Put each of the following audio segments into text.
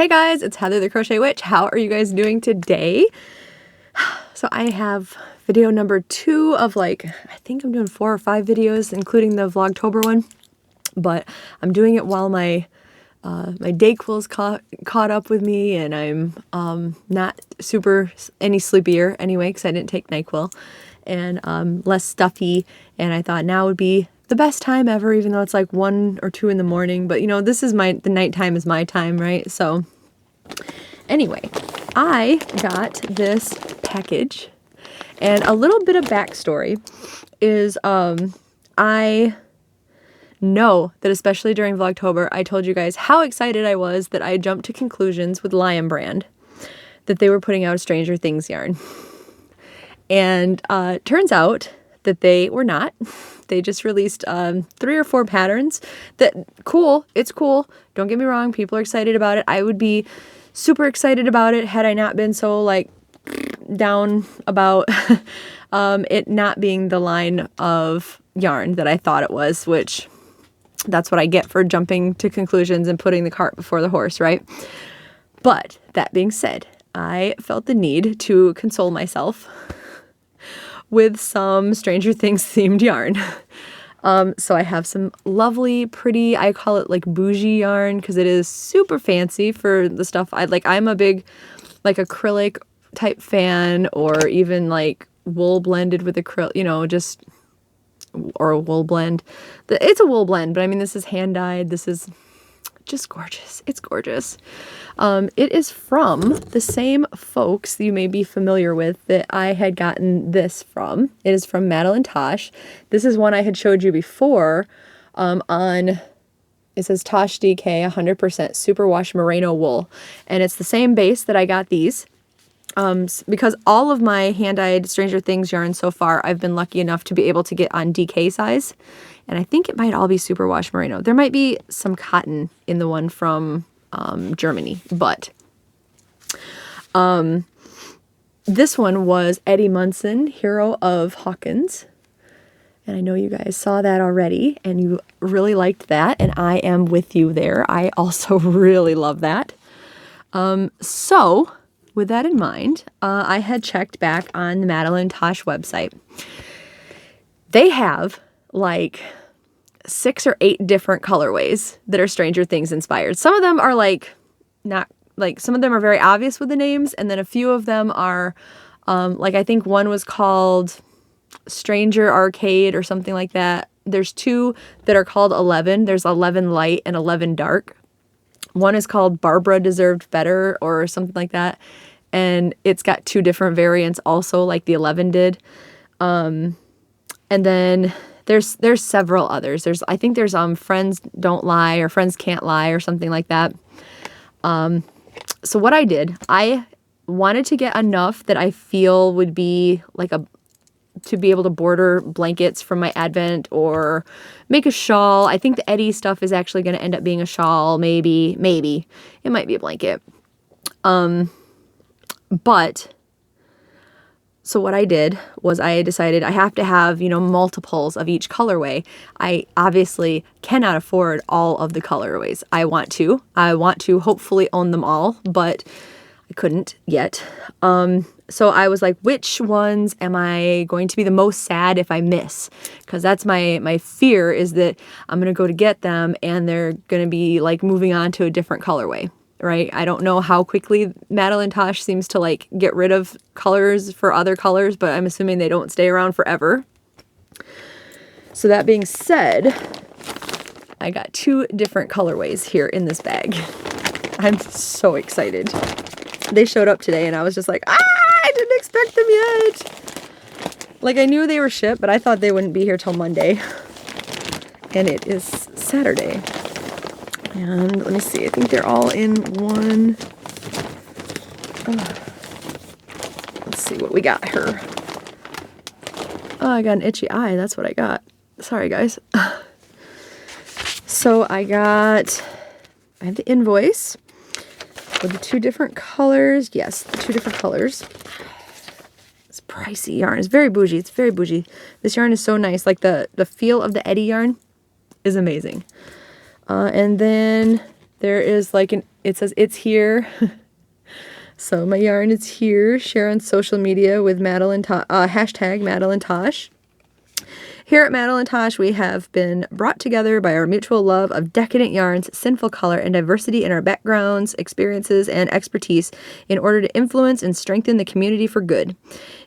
Hey guys, it's Heather the Crochet Witch. How are you guys doing today? So I have video number 2 of I think I'm doing 4 or 5 videos, including the Vlogtober one. But I'm doing it while my Dayquil's caught up with me, and I'm not super any sleepier anyway because I didn't take NyQuil, and less stuffy. And I thought now would be the best time ever, even though it's like 1 or 2 in the morning. But you know, this is the nighttime is my time, right? So anyway, I got this package, and a little bit of backstory is I know that especially during Vlogtober, I told you guys how excited I was that I jumped to conclusions with Lion Brand, that they were putting out a Stranger Things yarn. And turns out that they were not. They just released 3 or 4 patterns that, cool, it's cool. Don't get me wrong, people are excited about it. I would be super excited about it had I not been so down about it not being the line of yarn that I thought it was, which that's what I get for jumping to conclusions and putting the cart before the horse, right? But that being said, I felt the need to console myself with some Stranger Things themed yarn. So I have some lovely, pretty, I call it bougie yarn because it is super fancy for the stuff I'm a big acrylic type fan, or even wool blended with acrylic, you know, just, or a wool blend. It's a wool blend, but I mean, this is hand dyed. This is just gorgeous. It's gorgeous. It is from the same folks you may be familiar with that I had gotten this from. It is from Madeline Tosh. This is one I had showed you before it says Tosh DK 100% superwash merino wool. And it's the same base that I got these. Because all of my hand-dyed Stranger Things yarn so far, I've been lucky enough to be able to get on DK size. And I think it might all be superwash merino. There might be some cotton in the one from Germany, but this one was Eddie Munson, Hero of Hawkins. And I know you guys saw that already, and you really liked that, and I am with you there. I also really love that. So with that in mind, I had checked back on the Madeline Tosh website. They have 6 or 8 different colorways that are Stranger Things inspired. Some of them are some of them are very obvious with the names, and then a few of them are I think one was called Stranger Arcade or something like that. There's 2 that are called 11. There's 11 Light and 11 Dark. One is called Barbara Deserved Better or something like that. And it's got 2 different variants also, like the 11 did. And then there's several others. I think there's Friends Don't Lie or Friends Can't Lie or something like that. So what I did, I wanted to get enough that I feel would be to be able to border blankets from my Advent or make a shawl. I think the Eddie stuff is actually going to end up being a shawl, maybe. It might be a blanket. But so what I did was I decided I have to have, multiples of each colorway. I obviously cannot afford all of the colorways. I want to hopefully own them all, but I couldn't yet. So I was like, which ones am I going to be the most sad if I miss? Because that's my fear, is that I'm going to go to get them and they're going to be moving on to a different colorway, right? I don't know how quickly Madeline Tosh seems to get rid of colors for other colors, but I'm assuming they don't stay around forever. So that being said, I got 2 different colorways here in this bag. I'm so excited. They showed up today and I was just like, I didn't expect them yet. I knew they were shipped, but I thought they wouldn't be here till Monday. And it is Saturday. And let me see, I think they're all in one. Let's see what we got her. Oh, I got an itchy eye. That's what I got. Sorry, guys. So I have the invoice with the 2 different colors. Yes, the 2 different colors. It's pricey yarn. It's very bougie. It's very bougie. This yarn is so nice. The feel of the Eddie yarn is amazing. And then There is like it says it's here. So my yarn is here. Share on social media with hashtag Madeline Tosh. Here at Madeline Tosh, we have been brought together by our mutual love of decadent yarns, sinful color, and diversity in our backgrounds, experiences, and expertise in order to influence and strengthen the community for good.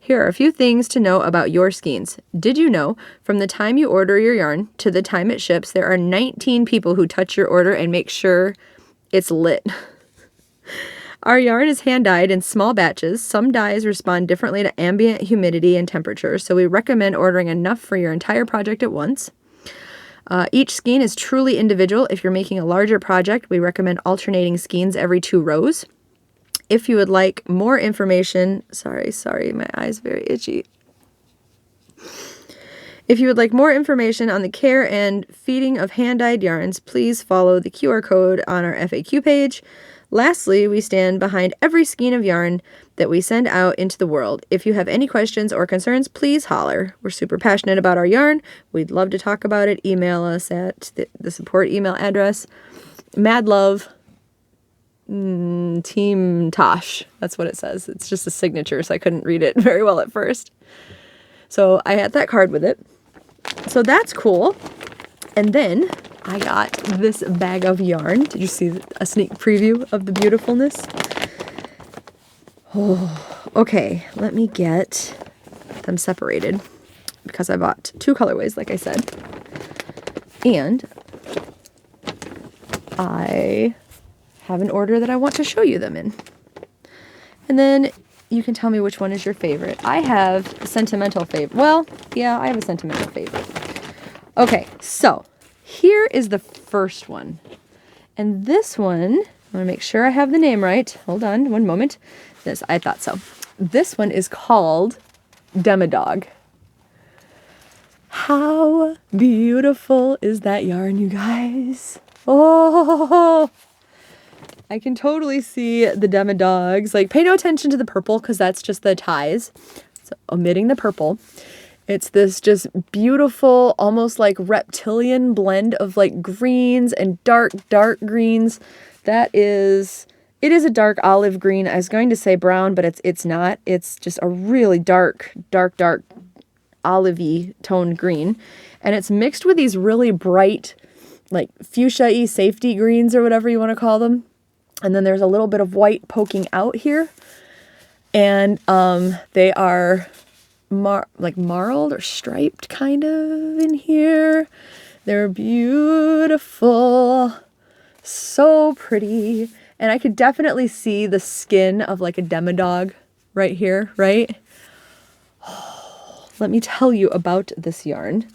Here are a few things to know about your skeins. Did you know, from the time you order your yarn to the time it ships, there are 19 people who touch your order and make sure it's lit. Our yarn is hand-dyed in small batches. Some dyes respond differently to ambient humidity and temperature, so we recommend ordering enough for your entire project at once. Each skein is truly individual. If you're making a larger project, we recommend alternating skeins every 2 rows. If you would like more information, sorry, my eye's very itchy. If you would like more information on the care and feeding of hand-dyed yarns, please follow the QR code on our FAQ page. Lastly, we stand behind every skein of yarn that we send out into the world. If you have any questions or concerns, please holler. We're super passionate about our yarn. We'd love to talk about it. Email us at the support email address. Mad love, Team Tosh. That's what it says. It's just a signature, so I couldn't read it very well at first. So I had that card with it. So that's cool. And then I got this bag of yarn. Did you see a sneak preview of the beautifulness? Oh, okay. Let me get them separated because I bought 2 colorways, like I said. And I have an order that I want to show you them in. And then you can tell me which one is your favorite. I have a sentimental favorite. Well, yeah, I have a sentimental favorite. Okay, so here is the first one. And this one, I want to make sure I have the name right. Hold on one moment. I thought so. This one is called Demodog. How beautiful is that yarn, you guys? Oh, I can totally see the Demodogs. Like, pay no attention to the purple because that's just the ties. So, omitting the purple. It's this just beautiful, almost like reptilian blend of like greens and dark greens. It is a dark olive green. I was going to say brown, but it's not. It's just a really dark olivey toned green. And it's mixed with these really bright, like fuchsia-y safety greens or whatever you want to call them. And then there's a little bit of white poking out here. And they are like marled or striped kind of in here. They're beautiful. So pretty. And I could definitely see the skin of like a Demodog right here, right? Oh, let me tell you about this yarn.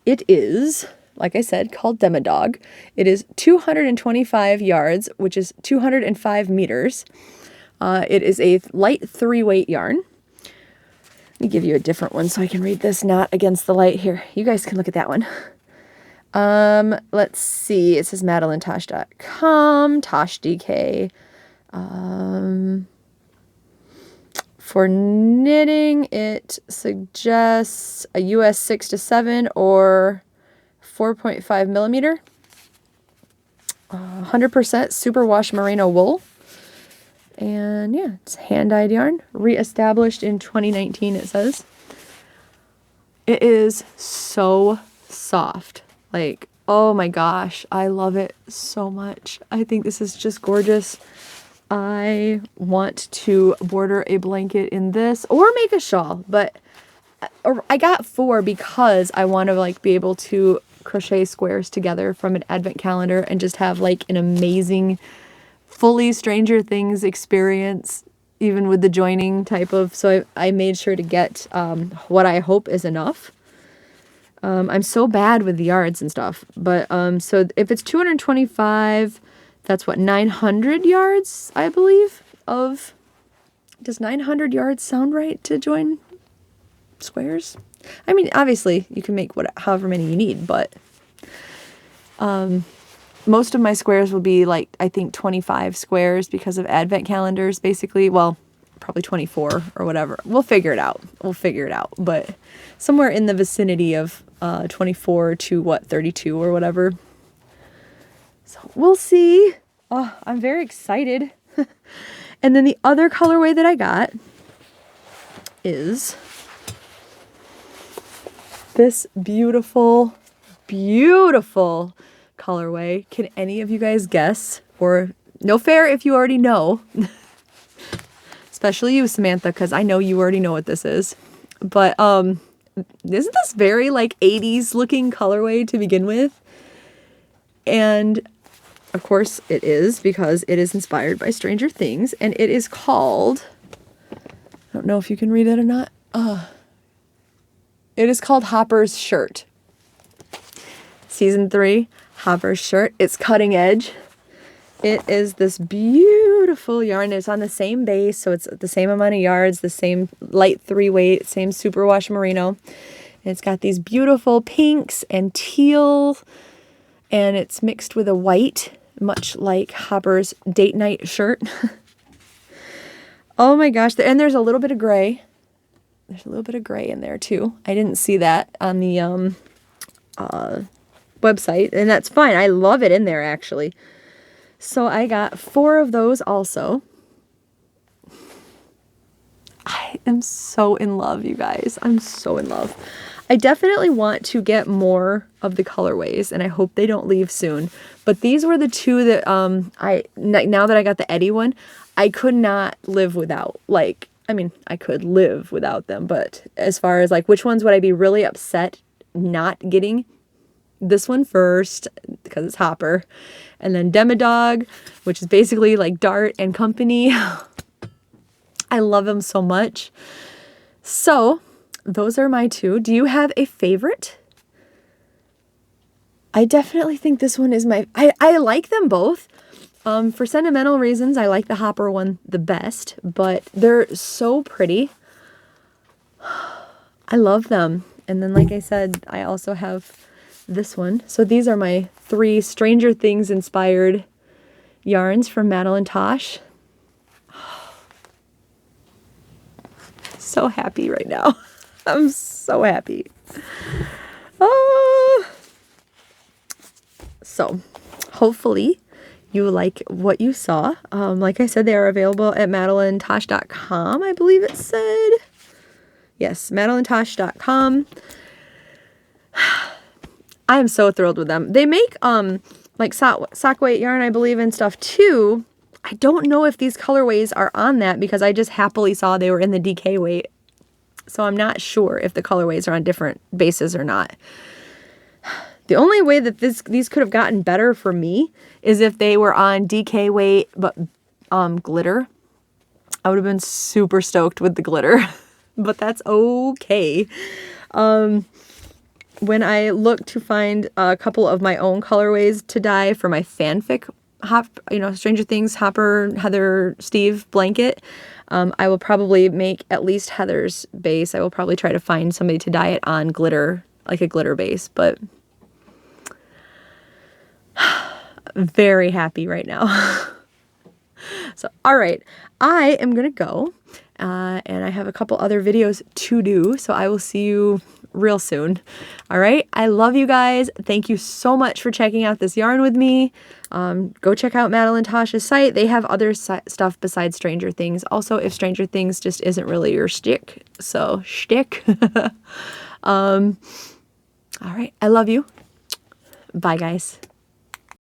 It is, like I said, called Demodog. It is 225 yards, which is 205 meters. It is a light 3-weight yarn. Let me give you a different one so I can read this not against the light here. You guys can look at that one. Let's see. It says MadelineTosh.com, ToshDK. For knitting, it suggests a US 6 to 7 or 4.5 millimeter. 100% superwash merino wool. And yeah, it's hand-dyed yarn, reestablished in 2019, it says. It is so soft. Like, oh my gosh, I love it so much. I think this is just gorgeous. I want to border a blanket in this or make a shawl, but I got 4 because I want to like be able to crochet squares together from an advent calendar and just have like an amazing fully Stranger Things experience, even with the joining type of, so I made sure to get what I hope is enough. I'm so bad with the yards and stuff, but so if it's 225, that's what, 900 yards, I believe, of, does 900 yards sound right to join squares? I mean, obviously you can make however many you need, but most of my squares will be like, I think 25 squares because of advent calendars, basically. Well, probably 24 or whatever. We'll figure it out. But somewhere in the vicinity of 24 to 32 or whatever. So we'll see. Oh, I'm very excited. And then the other colorway that I got is this beautiful, beautiful colorway. Can any of you guys guess? Or no fair if you already know. Especially you, Samantha, because I know you already know what this is. But isn't this very like 80s looking colorway to begin with? And of course it is, because it is inspired by Stranger Things, and it is called, I don't know if you can read it or not. It is called Hopper's Shirt. Season 3, Hopper's Shirt. It's cutting edge. It is this beautiful yarn. It's on the same base, so it's the same amount of yards, the same light 3-weight, same superwash merino. And it's got these beautiful pinks and teal, and it's mixed with a white, much like Hopper's date night shirt. Oh my gosh, and there's a little bit of gray. There's a little bit of gray in there too. I didn't see that on the website, and that's fine. I love it in there, actually. So I got 4 of those also. I am so in love, you guys. I'm so in love. I definitely want to get more of the colorways, and I hope they don't leave soon. But these were the 2 that now that I got the Eddie one, I could not live without. Like, I mean, I could live without them, but as far as like which ones would I be really upset not getting, this one first because it's Hopper, and then Demodog, which is basically like Dart and Company. I love them so much. So those are my 2. Do you have a favorite? I definitely think this one is I like them both. For sentimental reasons, I like the Hopper one the best, but they're so pretty. I love them. And then, like I said, I also have this one. So these are my 3 Stranger Things inspired yarns from Madeline Tosh. So happy right now. I'm so happy. Oh. So hopefully you like what you saw. Like I said, they are available at madelinetosh.com, I believe it said. Yes, madelinetosh.com. I am so thrilled with them. They make like sock weight yarn, I believe, and stuff too. I don't know if these colorways are on that because I just happily saw they were in the DK weight. So I'm not sure if the colorways are on different bases or not. The only way that these could have gotten better for me is if they were on DK weight but glitter. I would have been super stoked with the glitter, but that's okay. When I look to find a couple of my own colorways to dye for my fanfic Stranger Things Hopper, Heather, Steve blanket, I will probably make at least Heather's base. I will probably try to find somebody to dye it on glitter, like a glitter base, but very happy right now. So, all right, I am going to go, and I have a couple other videos to do, so I will see you real soon. All right, I love you guys. Thank you so much for checking out this yarn with me. Go check out Madeline Tosh's site. They have other stuff besides Stranger Things. Also, if Stranger Things just isn't really your shtick, so shtick. All right, I love you. Bye, guys.